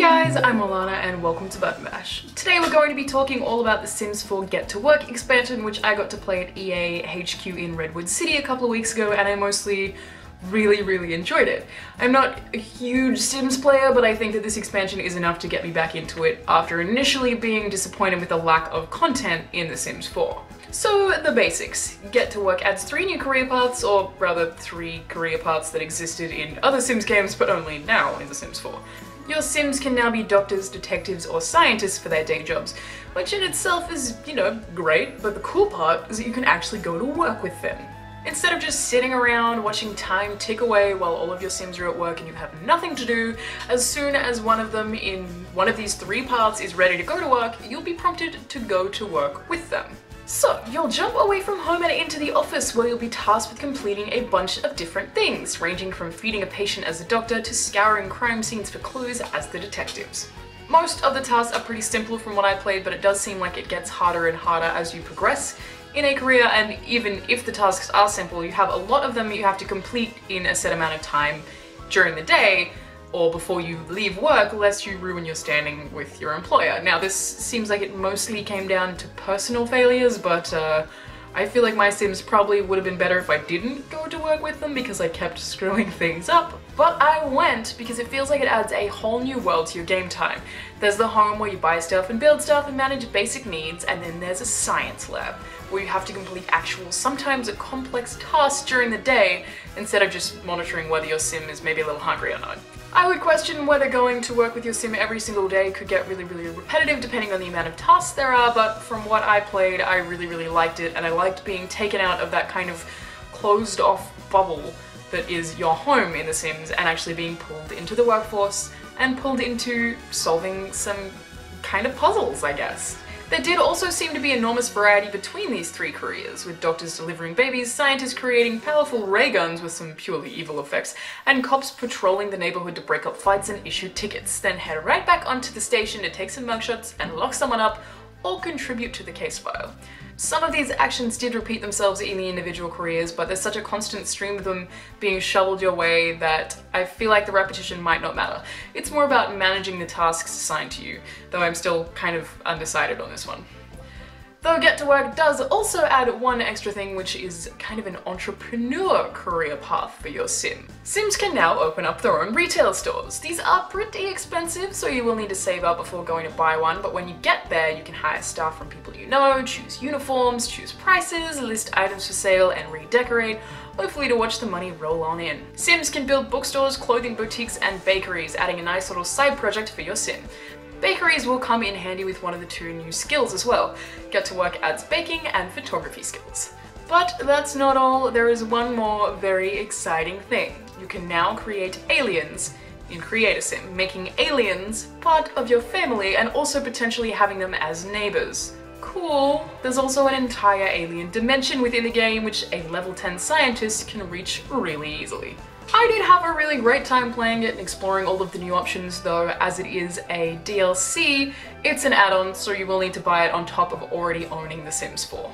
Hey guys, I'm Alana and welcome to Button Bash. Today we're going to be talking all about the Sims 4 Get to Work expansion, which I got to play at EA HQ in Redwood City a couple of weeks ago, and I mostly really enjoyed it. I'm not a huge Sims player, but I think that this expansion is enough to get me back into it after initially being disappointed with the lack of content in The Sims 4. So the basics. Get to Work adds 3 new career paths, or rather 3 career paths that existed in other Sims games but only now in The Sims 4. Your Sims can now be doctors, detectives, or scientists for their day jobs, which in itself is, great, but the cool part is that you can actually go to work with them. Instead of just sitting around watching time tick away while all of your Sims are at work and you have nothing to do, as soon as one of them in one of these 3 paths is ready to go to work, you'll be prompted to go to work with them. So, you'll jump away from home and into the office where you'll be tasked with completing a bunch of different things, ranging from feeding a patient as a doctor to scouring crime scenes for clues as the detectives. Most of the tasks are pretty simple from what I played, but it does seem like it gets harder and harder as you progress in a career, and even if the tasks are simple, you have a lot of them you have to complete in a set amount of time during the day or before you leave work, lest you ruin your standing with your employer. Now this seems like it mostly came down to personal failures, but I feel like my Sims probably would have been better if I didn't go to work with them because I kept screwing things up. But I went because it feels like it adds a whole new world to your game time. There's the home where you buy stuff and build stuff and manage basic needs, and then there's a science lab where you have to complete actual, sometimes a complex tasks during the day instead of just monitoring whether your Sim is maybe a little hungry or not. I would question whether going to work with your Sim every single day could get really repetitive depending on the amount of tasks there are, but from what I played, I really liked it, and I liked being taken out of that kind of closed off bubble that is your home in The Sims and actually being pulled into the workforce and pulled into solving some kind of puzzles, I guess. There did also seem to be enormous variety between these 3 careers, with doctors delivering babies, scientists creating powerful ray guns with some purely evil effects, and cops patrolling the neighborhood to break up fights and issue tickets, then head right back onto the station to take some mugshots and lock someone up or contribute to the case file. Some of these actions did repeat themselves in the individual careers, but there's such a constant stream of them being shoveled your way that I feel like the repetition might not matter. It's more about managing the tasks assigned to you, though I'm still kind of undecided on this one. Though Get to Work does also add one extra thing, which is kind of an entrepreneur career path for your Sim. Sims can now open up their own retail stores. These are pretty expensive, so you will need to save up before going to buy one, but when you get there, you can hire staff from people you know, choose uniforms, choose prices, list items for sale, and redecorate, hopefully to watch the money roll on in. Sims can build bookstores, clothing boutiques, and bakeries, adding a nice little side project for your Sim. Bakeries will come in handy with one of the 2 new skills as well. Get to Work adds baking and photography skills. But that's not all, there is one more very exciting thing. You can now create aliens in Create a Sim, making aliens part of your family and also potentially having them as neighbors. Cool. There's also an entire alien dimension within the game which a level 10 scientist can reach really easily. I did have a really great time playing it and exploring all of the new options, though as it is a DLC, it's an add-on, so you will need to buy it on top of already owning The Sims 4.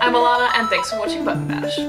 I'm Alana, and thanks for watching Button Bash.